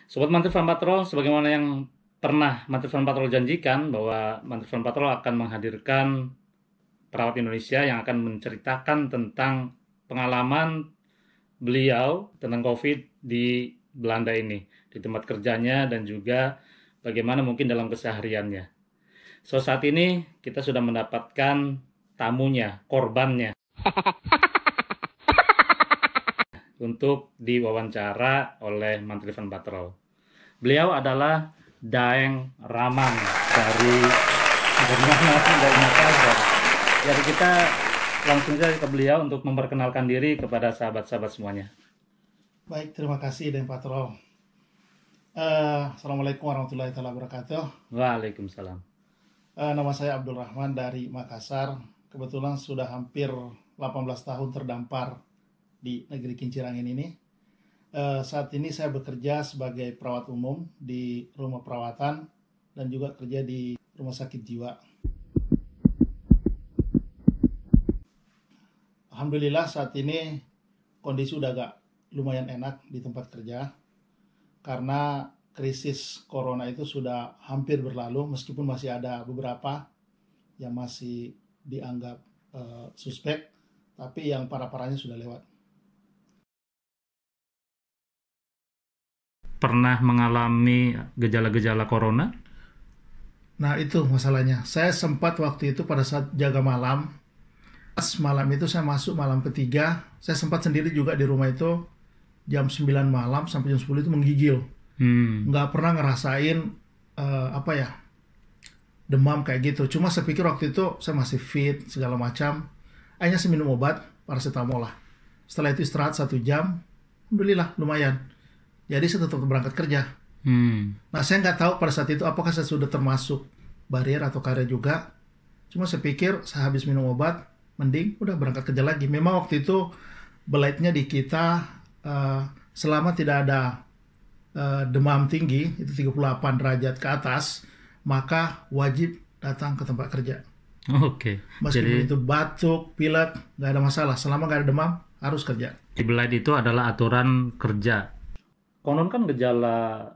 Sobat Mantri Fan Patrol, sebagaimana yang pernah Mantri Fan Patrol janjikan bahwa Mantri Fan Patrol akan menghadirkan perawat Indonesia yang akan menceritakan tentang pengalaman beliau tentang COVID di Belanda ini, di tempat kerjanya dan juga bagaimana mungkin dalam kesehariannya. So saat ini kita sudah mendapatkan tamunya, korbannya, untuk diwawancara oleh Mantri Fan Patrol. Beliau adalah Daeng Raman dari Makassar. Jadi kita langsung saja ke beliau untuk memperkenalkan diri kepada sahabat-sahabat semuanya. Baik, terima kasih Den Patrol. Assalamualaikum warahmatullahi wabarakatuh. Waalaikumsalam. Nama saya Abdul Rahman dari Makassar. Kebetulan sudah hampir 18 tahun terdampar di negeri Kincirangin ini. Saat ini saya bekerja sebagai perawat umum di rumah perawatan dan juga kerja di rumah sakit jiwa. Alhamdulillah saat ini kondisi udah agak lumayan enak di tempat kerja karena krisis corona itu sudah hampir berlalu, meskipun masih ada beberapa yang masih dianggap suspek, tapi yang parah-parahnya sudah lewat. Pernah mengalami gejala-gejala corona? Nah itu masalahnya, saya sempat waktu itu pada saat jaga malam, pas malam itu saya masuk malam ketiga, saya sempat sendiri juga di rumah itu jam 9 malam sampai jam 10 itu menggigil. Nggak pernah ngerasain demam kayak gitu. Cuma saya pikir waktu itu saya masih fit segala macam. Akhirnya saya minum obat paracetamol lah. Setelah itu istirahat 1 jam, alhamdulillah lumayan. Jadi saya tetap berangkat kerja. Nah saya nggak tahu pada saat itu apakah saya sudah termasuk barier atau karir juga. Cuma saya pikir saya habis minum obat, mending udah berangkat kerja lagi. Memang waktu itu belatnya di kita selama tidak ada demam tinggi, itu 38 derajat ke atas, maka wajib datang ke tempat kerja. Oke. Meskipun itu batuk, pilek, nggak ada masalah. Selama nggak ada demam, harus kerja. Di Belait itu adalah aturan kerja. Konon kan gejala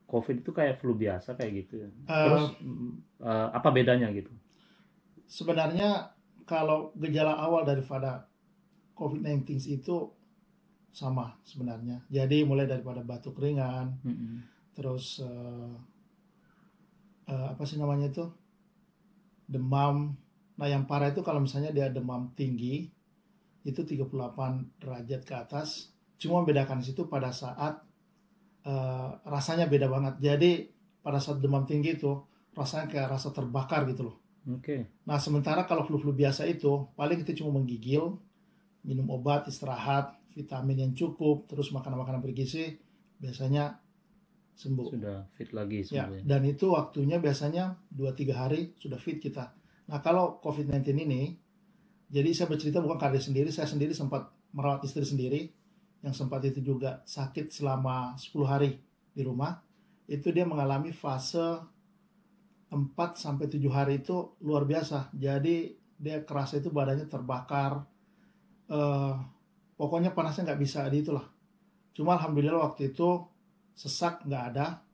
COVID itu kayak flu biasa kayak gitu ya. Terus apa bedanya gitu? Sebenarnya kalau gejala awal daripada COVID-19 itu sama sebenarnya. Jadi mulai daripada batuk ringan, terus demam. Nah yang parah itu kalau misalnya dia demam tinggi, itu 38 derajat ke atas. Cuma membedakan situ pada saat rasanya beda banget. Jadi pada saat demam tinggi itu rasanya kayak rasa terbakar gitu loh. Oke. Nah sementara kalau flu-flu biasa itu paling kita cuma menggigil, minum obat, istirahat, vitamin yang cukup, terus makanan-makanan bergizi, biasanya sembuh. Sudah fit lagi Ya, semuanya. dan itu waktunya biasanya 2-3 hari sudah fit kita. Nah kalau COVID-19 ini, jadi saya bercerita bukan karya sendiri, saya sendiri sempat merawat istri sendiri, yang sempat itu juga sakit selama 10 hari di rumah. Itu dia mengalami fase 4-7 hari itu luar biasa. Jadi dia kerasa itu badannya terbakar, pokoknya panasnya nggak bisa di itulah. Cuma alhamdulillah waktu itu sesak nggak ada,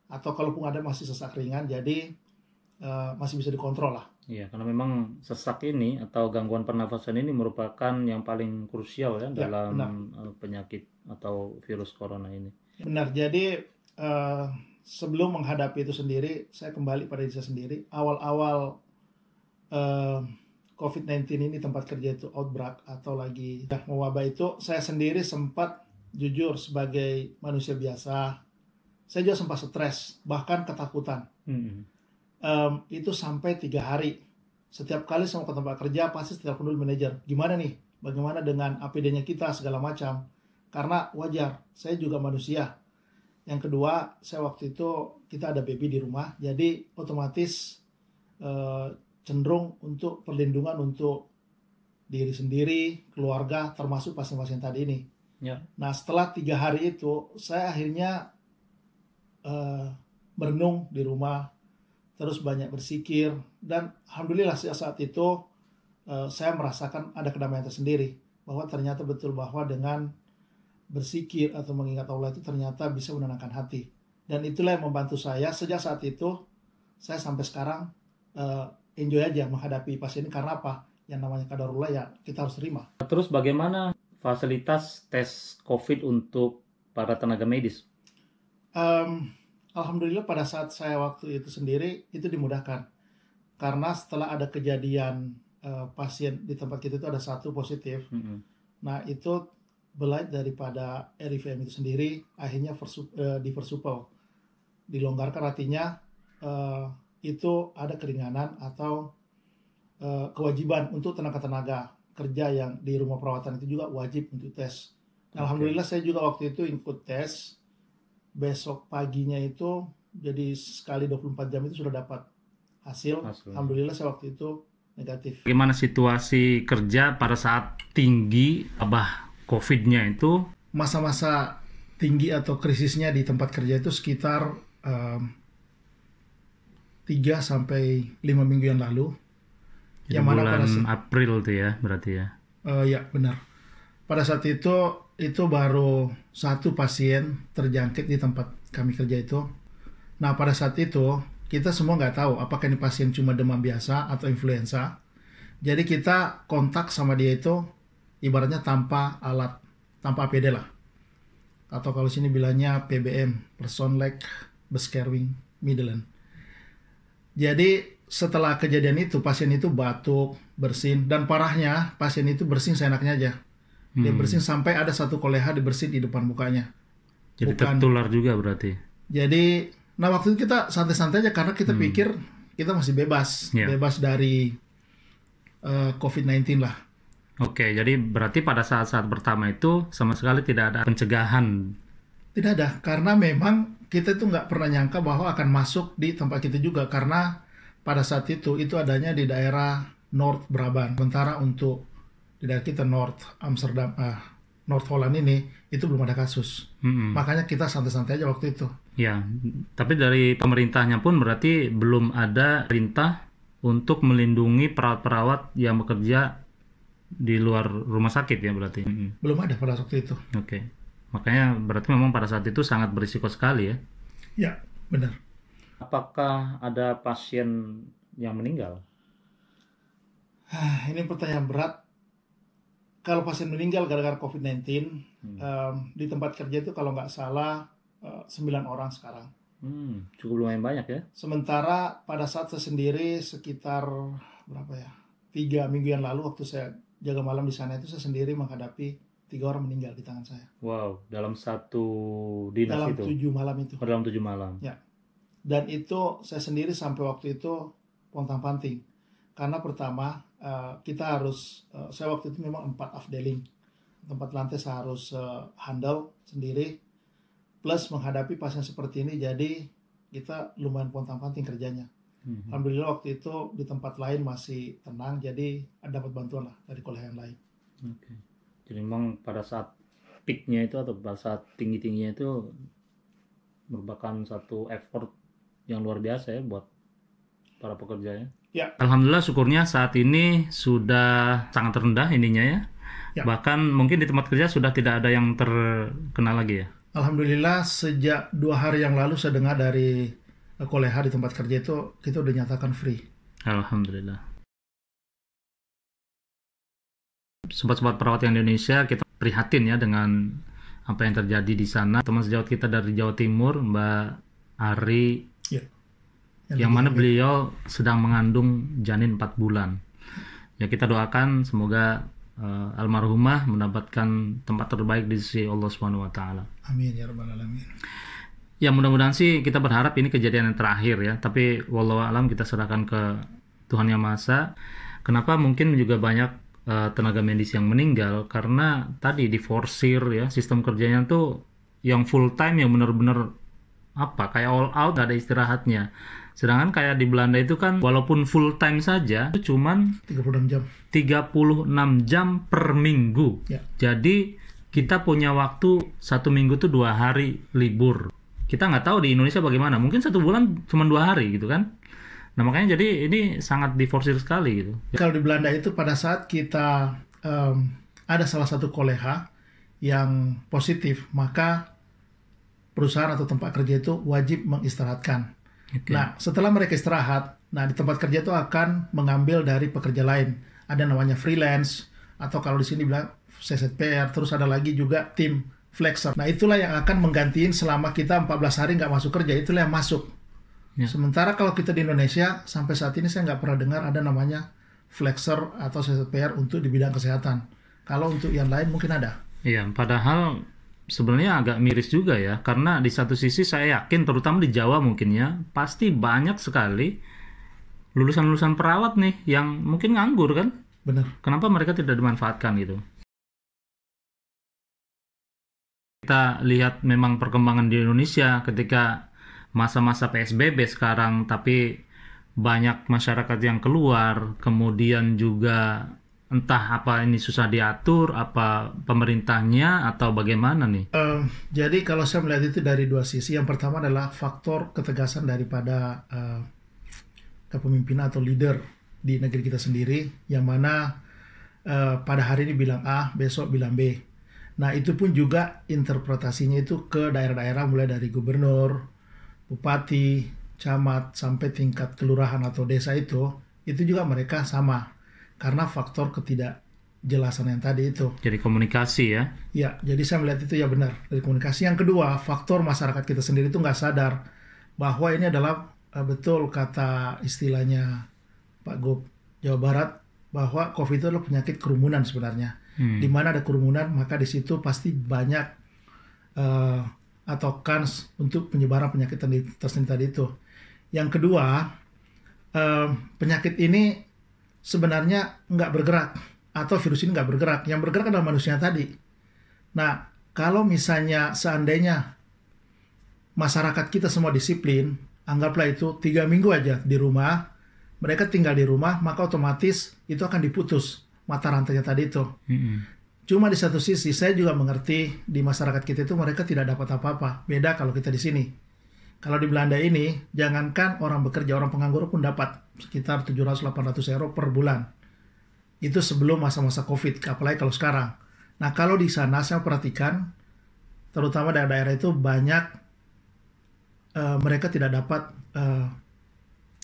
atau kalaupun ada masih sesak ringan, jadi masih bisa dikontrol lah. Iya, karena memang sesak ini atau gangguan pernafasan ini merupakan yang paling krusial ya Ya, dalam benar. penyakit atau virus corona ini. Benar, jadi sebelum menghadapi itu sendiri, saya kembali pada diri saya sendiri. Awal-awal COVID-19 ini tempat kerja itu outbreak atau lagi mewabah itu, saya sendiri sempat jujur sebagai manusia biasa, saya juga sempat stres, bahkan ketakutan. Itu sampai 3 hari. Setiap kali saya mau ke tempat kerja, pasti telepon dulu manajer. Gimana nih? Bagaimana dengan APD-nya kita, segala macam. Karena wajar, saya juga manusia. Yang kedua, saya waktu itu, kita ada baby di rumah, jadi otomatis cenderung untuk perlindungan untuk diri sendiri, keluarga, termasuk pasien-pasien tadi ini. Ya. Nah, setelah 3 hari itu, saya akhirnya merenung di rumah, terus banyak bersikir, dan alhamdulillah saat itu saya merasakan ada kedamaian tersendiri, bahwa ternyata betul bahwa dengan bersikir atau mengingat Allah itu ternyata bisa menenangkan hati. Dan itulah yang membantu saya sejak saat itu. Saya sampai sekarang enjoy aja menghadapi pasien ini. Karena apa? Yang namanya qadarullah ya kita harus terima. Terus bagaimana fasilitas tes COVID untuk para tenaga medis? Alhamdulillah pada saat saya waktu itu sendiri itu dimudahkan. Karena setelah ada kejadian pasien di tempat kita itu ada 1 positif. Nah itu belai daripada RIVM itu sendiri akhirnya dipersupel, dilonggarkan, artinya itu ada keringanan atau kewajiban untuk tenaga-tenaga kerja yang di rumah perawatan itu juga wajib untuk tes. Alhamdulillah saya juga waktu itu ikut tes. Besok paginya itu jadi sekali 24 jam itu sudah dapat hasil. Alhamdulillah saya waktu itu negatif. Bagaimana situasi kerja pada saat tinggi wabah COVID-nya itu? Masa-masa tinggi atau krisisnya di tempat kerja itu sekitar 3-5 minggu yang lalu. Yang mana bulan April itu ya berarti ya? Ya benar. Pada saat itu baru 1 pasien terjangkit di tempat kami kerja itu. Nah pada saat itu kita semua nggak tahu apakah ini pasien cuma demam biasa atau influenza. Jadi kita kontak sama dia itu ibaratnya tanpa alat, tanpa APD lah. Atau kalau sini bilangnya PBM, Person Like Beskerwing Midland. Jadi setelah kejadian itu pasien itu batuk, bersin, dan parahnya pasien itu bersin seenaknya aja. Dia bersin sampai ada 1 koleha dibersin di depan mukanya. Jadi tertular juga berarti. Jadi, nah waktu itu kita santai-santai aja karena kita pikir kita masih bebas, bebas dari COVID-19 lah. Oke, jadi berarti pada saat-saat pertama itu sama sekali tidak ada pencegahan? Tidak ada, karena memang kita itu nggak pernah nyangka bahwa akan masuk di tempat kita juga. Karena pada saat itu adanya di daerah North Brabant. Sementara untuk di daerah kita North Amsterdam, North Holland ini itu belum ada kasus. Makanya kita santai-santai aja waktu itu. Ya, tapi dari pemerintahnya pun berarti belum ada perintah untuk melindungi perawat-perawat yang bekerja di luar rumah sakit ya berarti? Belum ada pada waktu itu. Oke. Makanya berarti memang pada saat itu sangat berisiko sekali ya? Ya, benar. Apakah ada pasien yang meninggal? Ini pertanyaan berat. Kalau pasien meninggal gara-gara COVID-19, di tempat kerja itu kalau nggak salah 9 orang sekarang. Cukup lumayan banyak ya. Sementara pada saat saya sendiri sekitar berapa ya? 3 minggu yang lalu waktu saya jaga malam di sana itu saya sendiri menghadapi 3 orang meninggal di tangan saya. Wow, dalam satu dinas dalam itu? Dalam 7 malam itu. Dalam 7 malam? Ya. Dan itu saya sendiri sampai waktu itu pontang-panting. Karena pertama kita harus, saya waktu itu memang 4 afdeling. Tempat lantai saya harus handle sendiri. Plus menghadapi pasien seperti ini, jadi kita lumayan pontang-panting kerjanya. Alhamdulillah waktu itu di tempat lain masih tenang, jadi dapat bantuan lah dari kolega yang lain. Oke. Jadi memang pada saat peak-nya itu atau pada saat tinggi-tingginya itu merupakan satu effort yang luar biasa ya buat para pekerjanya. Ya. Alhamdulillah syukurnya saat ini sudah sangat rendah ininya ya. Bahkan mungkin di tempat kerja sudah tidak ada yang terkena lagi ya. Alhamdulillah sejak 2 hari yang lalu saya dengar dari kolega di tempat kerja itu kita udah nyatakan free. Alhamdulillah. Sobat-sobat perawat yang Indonesia, kita prihatin ya dengan apa yang terjadi di sana. Teman sejawat kita dari Jawa Timur, Mbak Ari, yang mana beliau sedang mengandung janin 4 bulan. Ya kita doakan semoga almarhumah mendapatkan tempat terbaik di sisi Allah Subhanahu wa taala. Amin ya rabbal alamin. Ya mudah-mudahan sih kita berharap ini kejadian yang terakhir ya, tapi wallahu alam kita serahkan ke Tuhan Yang Maha Esa. Kenapa mungkin juga banyak tenaga medis yang meninggal karena tadi diforsir ya, sistem kerjanya tuh yang full time, yang benar-benar kayak all out, gak ada istirahatnya. Sedangkan kayak di Belanda itu kan walaupun full time saja itu cuman 36 jam per minggu. Ya. Jadi kita punya waktu 1 minggu tuh 2 hari libur. Kita nggak tahu di Indonesia bagaimana. Mungkin 1 bulan cuma 2 hari gitu kan. Nah makanya jadi ini sangat diforsir sekali gitu. Kalau di Belanda itu pada saat kita ada salah satu kolega yang positif, maka perusahaan atau tempat kerja itu wajib mengistirahatkan. Nah, setelah mereka istirahat, di tempat kerja itu akan mengambil dari pekerja lain. Ada namanya freelance, atau kalau di sini bilang CZPR, terus ada lagi juga tim flexer. Nah, itulah yang akan menggantiin selama kita 14 hari nggak masuk kerja, itulah yang masuk. Sementara kalau kita di Indonesia, sampai saat ini saya nggak pernah dengar ada namanya flexer atau CZPR untuk di bidang kesehatan. Kalau untuk yang lain mungkin ada. Iya, padahal sebenarnya agak miris juga ya, karena di satu sisi saya yakin, terutama di Jawa mungkin ya, pasti banyak sekali lulusan-lulusan perawat nih yang mungkin nganggur kan? Benar. Kenapa mereka tidak dimanfaatkan gitu? Kita lihat memang perkembangan di Indonesia ketika masa-masa PSBB sekarang, tapi banyak masyarakat yang keluar, kemudian juga entah apa ini susah diatur, apa pemerintahnya atau bagaimana nih? Jadi kalau saya melihat itu dari dua sisi. Yang pertama adalah faktor ketegasan daripada kepemimpinan atau leader di negeri kita sendiri, yang mana pada hari ini bilang A, besok bilang B. Nah, itu pun juga interpretasinya itu ke daerah-daerah, mulai dari gubernur, bupati, camat, sampai tingkat kelurahan atau desa itu juga mereka sama. Karena faktor ketidakjelasan yang tadi itu. Jadi komunikasi ya? Ya, jadi saya melihat itu ya benar, dari komunikasi. Yang kedua, faktor masyarakat kita sendiri itu nggak sadar bahwa ini adalah betul kata istilahnya Pak Gub Jawa Barat, bahwa COVID itu adalah penyakit kerumunan sebenarnya. Di mana ada kerumunan, maka di situ pasti banyak atau kans untuk penyebaran penyakit tersendiri tadi itu. Yang kedua, penyakit ini sebenarnya nggak bergerak, atau virus ini nggak bergerak. Yang bergerak adalah manusia tadi. Nah, kalau misalnya seandainya masyarakat kita semua disiplin, anggaplah itu 3 minggu aja di rumah, mereka tinggal di rumah, maka otomatis itu akan diputus mata rantainya tadi itu. Cuma di satu sisi saya juga mengerti di masyarakat kita itu mereka tidak dapat apa-apa. Beda kalau kita di sini. Kalau di Belanda ini, jangankan orang bekerja, orang penganggur pun dapat sekitar 700-800 euro per bulan. Itu sebelum masa-masa COVID, apalagi kalau sekarang. Nah, kalau di sana saya perhatikan, terutama daerah-daerah itu banyak mereka tidak dapat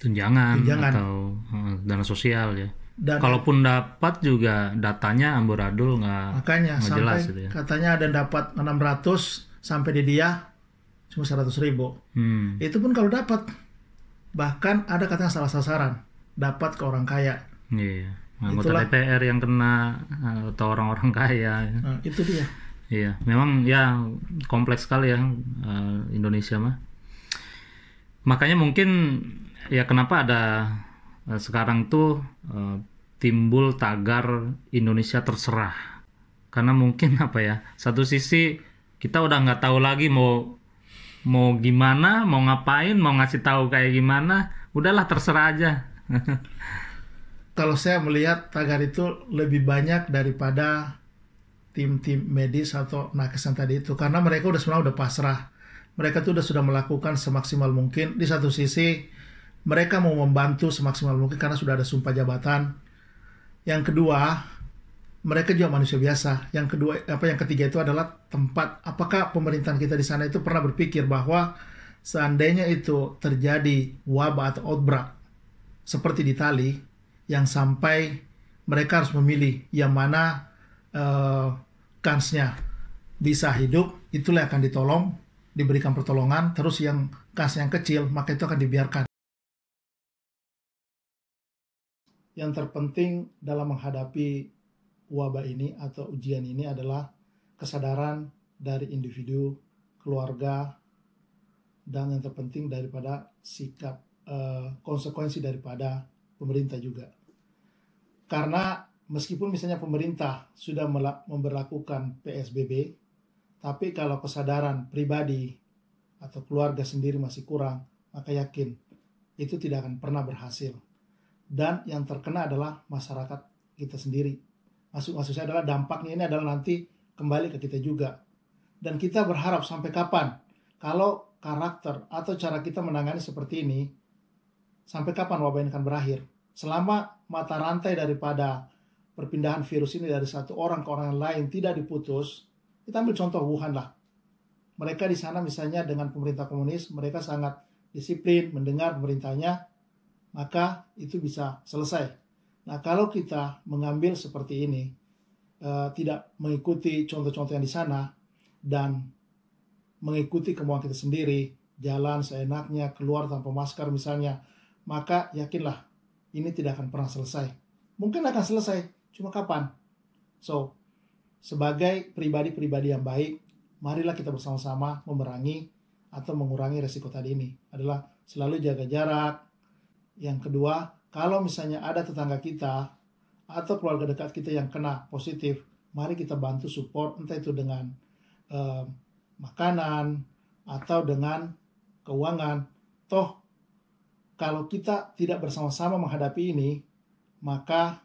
tunjangan atau dana sosial ya. Dan kalaupun dapat juga datanya amburadul, nggak jelas gitu ya. Katanya ada dapat 600 sampai di dia cuma 100.000. Itu pun kalau dapat, bahkan ada katanya salah sasaran, dapat ke orang kaya. Iya, anggota DPR yang kena atau orang-orang kaya. Nah, itu dia. Iya, memang ya kompleks sekali ya Indonesia mah. Makanya mungkin ya kenapa ada sekarang tuh timbul tagar Indonesia terserah. Karena mungkin apa ya, satu sisi kita udah nggak tahu lagi mau gimana, mau ngapain, mau ngasih tahu kayak gimana, udahlah terserah aja. Kalau saya melihat tagar itu lebih banyak daripada tim-tim medis atau nakes tadi itu, karena mereka sebenarnya udah pasrah. Mereka tuh sudah melakukan semaksimal mungkin. Di satu sisi mereka mau membantu semaksimal mungkin karena sudah ada sumpah jabatan. Yang kedua, mereka juga manusia biasa. Yang ketiga itu adalah tempat. Apakah pemerintahan kita di sana itu pernah berpikir bahwa seandainya itu terjadi wabah atau outbreak seperti di Itali, yang sampai mereka harus memilih yang mana kansnya bisa hidup, itulah yang akan ditolong, diberikan pertolongan. Terus yang kansnya yang kecil, maka itu akan dibiarkan. Yang terpenting dalam menghadapi wabah ini atau ujian ini adalah kesadaran dari individu, keluarga, dan yang terpenting daripada sikap konsekuensi daripada pemerintah juga. Karena meskipun misalnya pemerintah sudah memberlakukan PSBB, tapi kalau kesadaran pribadi atau keluarga sendiri masih kurang, maka yakin itu tidak akan pernah berhasil. Dan yang terkena adalah masyarakat kita sendiri. Maksud saya adalah dampaknya ini adalah nanti kembali ke kita juga. Dan kita berharap sampai kapan? Kalau karakter atau cara kita menangani seperti ini, sampai kapan wabah ini akan berakhir? Selama mata rantai daripada perpindahan virus ini dari satu orang ke orang lain tidak diputus, Kita ambil contoh Wuhan lah. Mereka di sana misalnya dengan pemerintah komunis, mereka sangat disiplin mendengar pemerintahnya, maka itu bisa selesai. Nah, kalau kita mengambil seperti ini, tidak mengikuti contoh-contoh yang di sana, dan mengikuti kemauan kita sendiri, jalan seenaknya, keluar tanpa masker misalnya, maka yakinlah, ini tidak akan pernah selesai. Mungkin akan selesai, cuma kapan? So, sebagai pribadi-pribadi yang baik, marilah kita bersama-sama memerangi atau mengurangi resiko tadi ini. Adalah selalu jaga jarak. Yang kedua, kalau misalnya ada tetangga kita atau keluarga dekat kita yang kena positif, mari kita bantu support, entah itu dengan makanan atau dengan keuangan. Toh, kalau kita tidak bersama-sama menghadapi ini, maka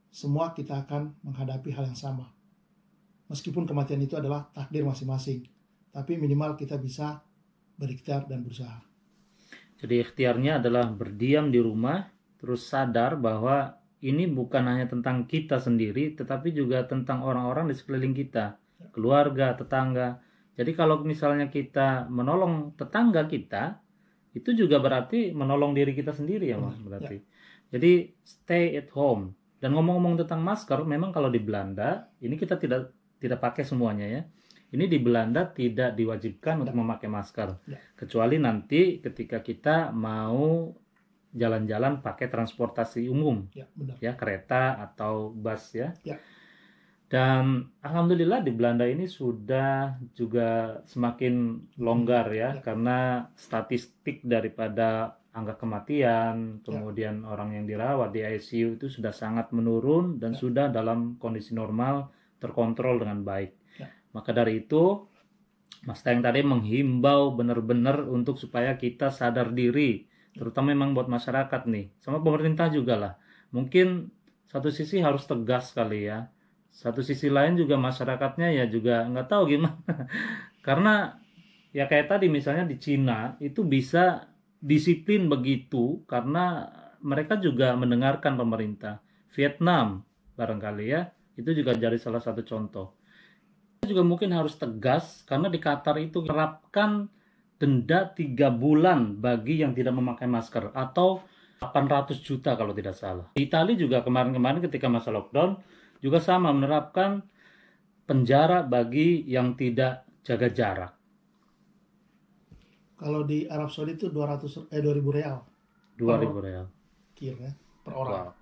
semua kita akan menghadapi hal yang sama. Meskipun kematian itu adalah takdir masing-masing, tapi minimal kita bisa berikhtiar dan berusaha. Jadi ikhtiarnya adalah berdiam di rumah, terus sadar bahwa ini bukan hanya tentang kita sendiri, tetapi juga tentang orang-orang di sekeliling kita, keluarga, tetangga. Jadi kalau misalnya kita menolong tetangga kita, itu juga berarti menolong diri kita sendiri ya Mas, berarti. Jadi stay at home. Dan ngomong-ngomong tentang masker, memang kalau di Belanda, ini kita tidak pakai semuanya ya. Ini di Belanda tidak diwajibkan untuk memakai masker. Kecuali nanti ketika kita mau jalan-jalan pakai transportasi umum. Ya, kereta atau bus ya. Dan alhamdulillah di Belanda ini sudah juga semakin longgar ya. Karena statistik daripada angka kematian, kemudian orang yang dirawat di ICU itu sudah sangat menurun dan sudah dalam kondisi normal, terkontrol dengan baik. Maka dari itu, Mas Teng tadi menghimbau benar-benar untuk supaya kita sadar diri, terutama memang buat masyarakat nih, sama pemerintah juga lah. Mungkin satu sisi harus tegas kali ya, satu sisi lain juga masyarakatnya ya juga nggak tahu gimana. Karena ya kayak tadi misalnya di Cina itu bisa disiplin begitu karena mereka juga mendengarkan pemerintah. Vietnam barangkali ya, itu juga jadi salah satu contoh. Kita juga mungkin harus tegas karena di Qatar itu menerapkan denda 3 bulan bagi yang tidak memakai masker atau 800 juta kalau tidak salah. Di Italia juga kemarin-kemarin ketika masa lockdown juga sama menerapkan penjara bagi yang tidak jaga jarak. Kalau di Arab Saudi itu 2.000 real. 2.000 real. Kira per orang. Wow.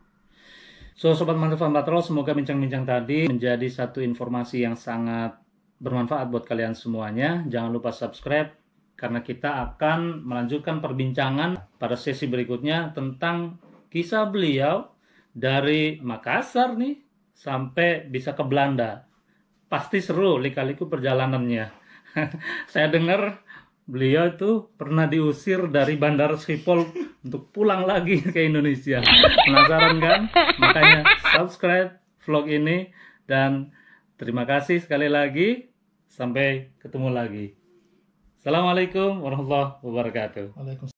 So, Sobat Mantap Fan Patrol, semoga bincang-bincang tadi menjadi satu informasi yang sangat bermanfaat buat kalian semuanya. Jangan lupa subscribe, karena kita akan melanjutkan perbincangan pada sesi berikutnya tentang kisah beliau dari Makassar nih, sampai bisa ke Belanda. Pasti seru lika-liku perjalanannya. Saya dengar beliau itu pernah diusir dari Bandara Schiphol untuk pulang lagi ke Indonesia. Penasaran kan? Makanya subscribe vlog ini dan terima kasih sekali lagi. Sampai ketemu lagi. Assalamualaikum warahmatullahi wabarakatuh. Waalaikumsalam.